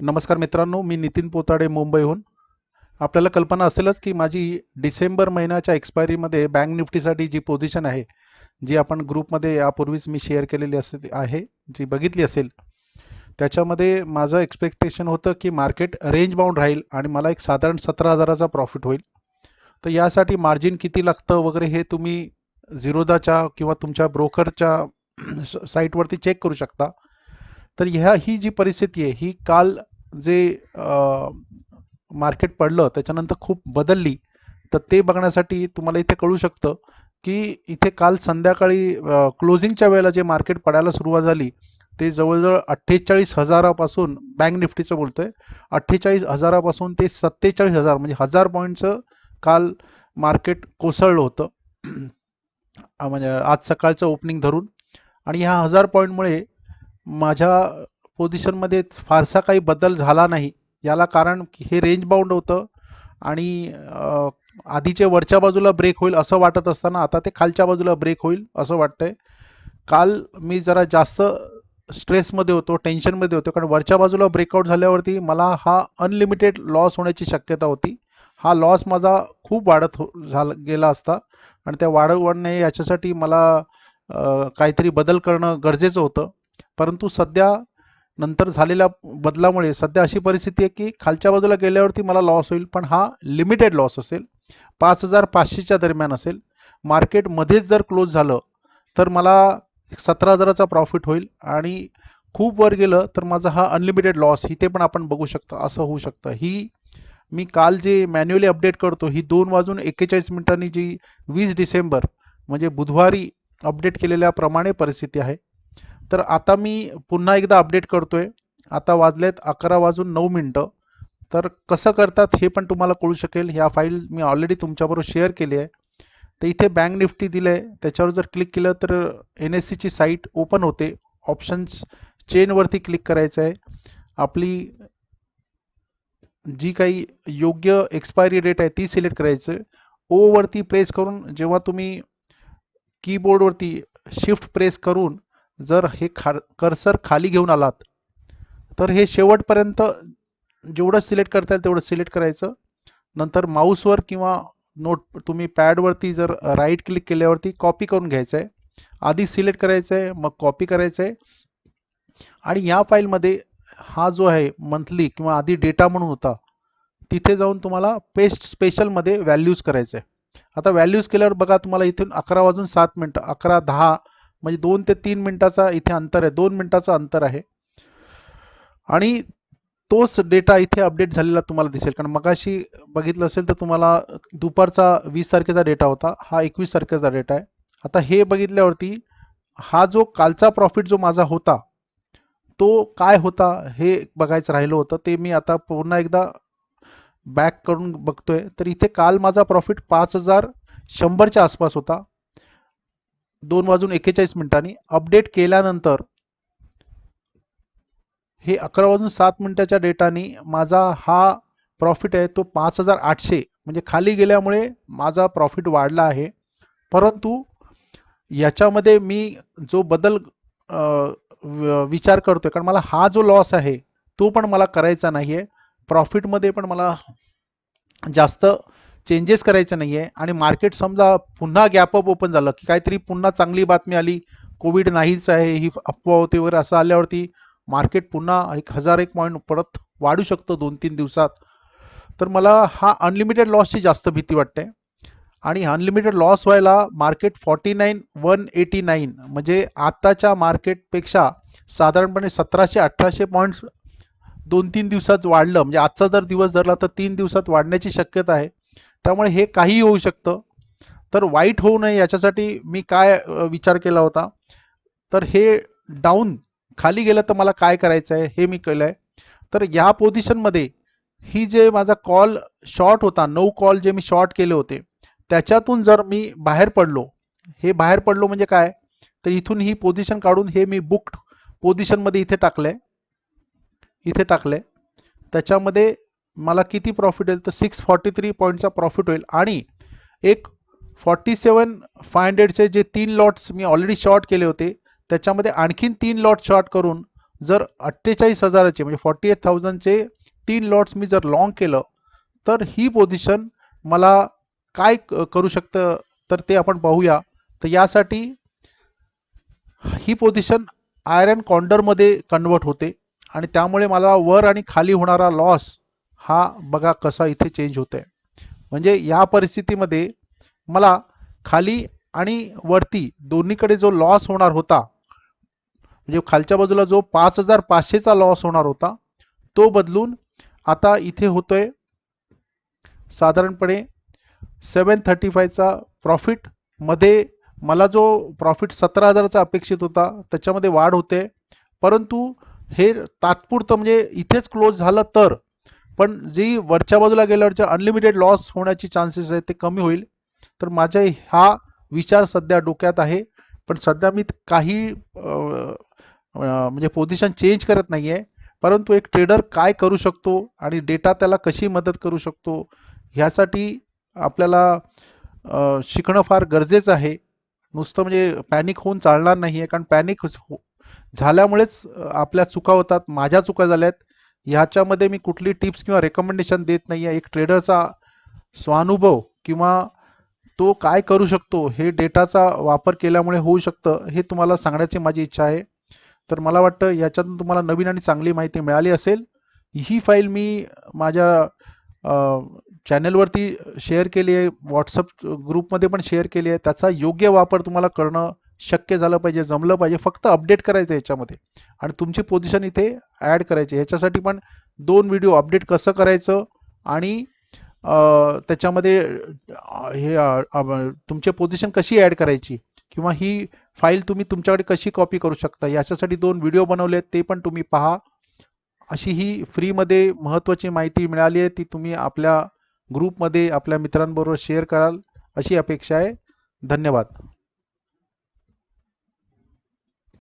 नमस्कार मित्रांनो, मी नितीन पोताडे मुंबईहून. आपल्याला कल्पना असेलच की माझी डिसेंबर महिन्याच्या एक्सपायरीमध्ये बँक निफ्टीसाठी जी पोझिशन आहे, जी आपण ग्रुपमध्ये यापूर्वीच मी शेअर केलेली आहे, जी बघितली असेल, त्याच्यामध्ये माझं एक्सपेक्टेशन होतं की मार्केट रेंज बाउंड राहील आणि मला एक साधारण 17,000चा प्रॉफिट होईल. तर यासाठी मार्जिन किती लागतं वगैरे हे तुम्ही झिरोदाच्या किंवा तुमच्या ब्रोकरच्या साईटवरती चेक करू शकता. तर ही जी परिस्थिती आहे ही काल जे मार्केट पडलं त्याच्यानंतर खूप बदलली. तर ते बघण्यासाठी तुम्हाला इथे कळू शकतं की इथे काल संध्याकाळी क्लोजिंगच्या वेळेला जे मार्केट पडायला सुरुवात झाली ते जवळजवळ 48,000पासून, बँक निफ्टीचं बोलतोय, 48,000पासून ते 47,000 म्हणजे 1000 पॉईंटचं काल मार्केट कोसळलं होतं. म्हणजे आज सकाळचं ओपनिंग धरून. आणि ह्या 1000 पॉईंटमुळे माझ्या पोझिशनमध्ये फारसा काही बदल झाला नाही. याला कारण की हे रेंज बाउंड होतं आणि आधीचे वरच्या बाजूला ब्रेक होईल असं वाटत असताना आता ते खालच्या बाजूला ब्रेक होईल असं वाटतंय. काल मी जरा जास्त स्ट्रेसमध्ये होतो, टेन्शनमध्ये होतो, कारण वरच्या बाजूला ब्रेकआउट झाल्यावरती मला हा अनलिमिटेड लॉस होण्याची शक्यता होती. हा लॉस माझा खूप गेला असता आणि त्या वाढवू नये याच्यासाठी मला काहीतरी बदल करणं गरजेचं होतं. परंतु सध्या नंतर झालेल्या बदलामुळे सध्या अशी परिस्थिती आहे की खालच्या बाजूला गेल्यावरती मला लॉस होईल, पण हा लिमिटेड लॉस असेल, 5,500च्या दरम्यान असेल. मार्केट मध्येच जर क्लोज झालं तर मला 17,000चा प्रॉफिट होईल आणि खूप वर गेलं तर माझा हा अनलिमिटेड लॉस, इथे पण आपण बघू शकतो असं होऊ शकतं. ही मी काल जे मॅन्युअली अपडेट करतो ही 2:41 जी 20 डिसेंबर म्हणजे बुधवारी अपडेट केलेल्याप्रमाणे परिस्थिती आहे. तर आता मी पुन्हा एकदा अपडेट करतोय. आता वाजलेत 11:09. तर कसं करतात हे पण तुम्हाला कळू शकेल. ह्या फाईल मी ऑलरेडी तुमच्याबरोबर शेअर केली आहे. तर इथे बँक निफ्टी दिलं आहे, त्याच्यावर जर क्लिक केलं तर NSEची साईट ओपन होते. ऑप्शन्स चेनवरती क्लिक करायचं आहे. आपली जी काही योग्य एक्सपायरी डेट आहे ती सिलेक्ट करायचं. ओवरती प्रेस करून जेव्हा तुम्ही कीबोर्डवरती शिफ्ट प्रेस करून जर हे कर्सर खाली घेऊन आलात तर हे शेवटपर्यंत जेवढं सिलेक्ट करता येईल तेवढं सिलेक्ट करायचं. नंतर माऊसवर किंवा तुम्ही पॅडवरती जर राईट क्लिक केल्यावरती कॉपी करून घ्यायचं आहे. आधी सिलेक्ट करायचं आहे, मग कॉपी करायचं आहे आणि या फाईलमध्ये हा जो आहे मंथली किंवा आधी डेटा म्हणून होता तिथे जाऊन तुम्हाला पेस्ट स्पेशलमध्ये व्हॅल्यूज करायचं आहे. आता व्हॅल्यूज केल्यावर बघा तुम्हाला इथून 11:07, 11:10 म्हणजे 2 ते 3 मिनिटाचा इथे अंतर आहे, 2 मिनिटाचं अंतर आहे आणि तोच डेटा इथे अपडेट झालेला तुम्हाला दिसेल. कारण मगाशी बघितलं असेल तर तुम्हाला दुपारचा 20 तारखेचा डेटा होता, हा 21 तारखेचा डेटा आहे. आता हे बघितल्यावरती हा जो कालचा प्रॉफिट जो माझा होता तो काय होता हे बघायचं राहिलं होतं. ते मी आता पुन्हा एकदा बॅक करून बघतोय. तर इथे काल माझा प्रॉफिट 5,100च्या आसपास होता 2:41. अपडेट केल्यानंतर हे 11:07 डेटानी माझा हा प्रॉफिट आहे तो 5,800 म्हणजे खाली गेल्यामुळे माझा प्रॉफिट वाढला आहे. परंतु याच्यामध्ये मी जो बदल विचार करतोय, कारण मला हा जो लॉस आहे तो पण मला करायचा नाही आहे. प्रॉफिटमध्ये पण मला जास्त चेंजेस करायचे नाही आहे. आणि मार्केट समजा पुन्हा गॅपअप ओपन झालं की काहीतरी पुन्हा चांगली बातमी आली, कोविड नाहीच आहे ही अफवा होती वगैरे, असं आल्यावरती मार्केट पुन्हा 1,001 पॉईंट परत वाढू शकतं 2-3 दिवसात. तर मला हा अनलिमिटेड लॉसची जास्त भीती वाटते. आणि अनलिमिटेड लॉस व्हायला मार्केट 49,189 म्हणजे आताच्या मार्केटपेक्षा साधारणपणे 1700-1800 पॉईंट्स 2-3 दिवसात वाढलं. म्हणजे आजचा जर दिवस धरला तर 3 दिवसात वाढण्याची शक्यता आहे. त्यामुळे हे काहीही होऊ शकतं. तर वाईट होऊ नये याच्यासाठी मी काय विचार केला होता, तर हे डाऊन खाली गेलं तर मला काय करायचं आहे हे मी केलं आहे. तर या पोझिशनमध्ये ही जे माझा कॉल शॉर्ट होता, 9 कॉल जे मी शॉर्ट केले होते त्याच्यातून जर मी बाहेर पडलो, हे बाहेर पडलो म्हणजे काय, तर इथून ही पोझिशन काढून हे मी बुक्ड पोझिशनमध्ये इथे टाकलंय. त्याच्यामध्ये मला किती प्रॉफिट होईल तर 643 पॉईंटचा प्रॉफिट होईल. आणि एक 47,500चे जे 3 लॉट्स मी ऑलरेडी शॉर्ट केले होते त्याच्यामध्ये आणखीन 3 लॉट शॉर्ट करून जर 48,000चे म्हणजे 48,000चे 3 लॉट्स मी जर लॉंग केलं तर ही पोझिशन मला काय करू शकतं तर ते आपण पाहूया. तर यासाठी ही पोझिशन आयर्न कॉन्डरमध्ये कन्वर्ट होते आणि त्यामुळे मला वर आणि खाली होणारा लॉस हा बघा कसा इथे चेंज होतोय. म्हणजे या परिस्थितीमध्ये मला खाली आणि वरती दोन्हीकडे जो लॉस होणार होता म्हणजे खालच्या बाजूला जो 5,500चा लॉस होणार होता तो बदलून आता इथे होतोय साधारणपणे 735चा प्रॉफिट. मध्ये मला जो प्रॉफिट 17,000चा अपेक्षित होता त्याच्यामध्ये वाढ होते, परंतु हे तात्पुरतं म्हणजे इथेच क्लोज झालं तर, पण जी वरच्या बाजूला गेल्यावरच्या अनलिमिटेड लॉस होण्याची चान्सेस आहेत ते कमी होईल. तर माझा हा विचार सध्या डोक्यात आहे, पण सध्या मी काही म्हणजे पोझिशन चेंज करत नाही आहे, परंतु एक ट्रेडर काय करू शकतो आणि डेटा त्याला कशी मदत करू शकतो ह्यासाठी आपल्याला शिकणं फार गरजेचं आहे. नुसतं म्हणजे पॅनिक होऊन चालणार नाही आहे, कारण पॅनिक झाल्यामुळेच आपल्या चुका होतात. माझ्या चुका झाल्यात. ह्याच्यामध्ये मी कुठली टिप्स किंवा रेकमेंडेशन देत नाही आहे. एक ट्रेडरचा स्वानुभव किंवा तो काय करू शकतो हे डेटाचा वापर केल्यामुळे होऊ शकतं हे तुम्हाला सांगण्याची माझी इच्छा आहे. तर मला वाटतं याच्यातून तुम्हाला नवीन आणि चांगली माहिती मिळाली असेल. ही फाईल मी माझ्या चॅनलवरती शेअर केली आहे, व्हॉट्सअप ग्रुपमध्ये पण शेअर केली आहे. त्याचा योग्य वापर तुम्हाला करणं शक्य झालं पाहिजे, जमलं पाहिजे. फक्त अपडेट करायचं याच्यामध्ये आणि तुमची पोझिशन इथे ॲड करायची. ह्याच्यासाठी पण 2 व्हिडिओ अपडेट कसं करायचं आणि त्याच्यामध्ये तुमची पोझिशन कशी ॲड करायची किंवा ही फाईल तुम्ही तुमच्याकडे कशी कॉपी करू शकता याच्यासाठी 2 व्हिडिओ बनवले आहेत, ते पण तुम्ही पहा. अशी ही फ्रीमध्ये महत्त्वाची माहिती मिळाली आहे, ती तुम्ही आपल्या ग्रुपमध्ये आपल्या मित्रांबरोबर शेअर कराल अशी अपेक्षा आहे. धन्यवाद.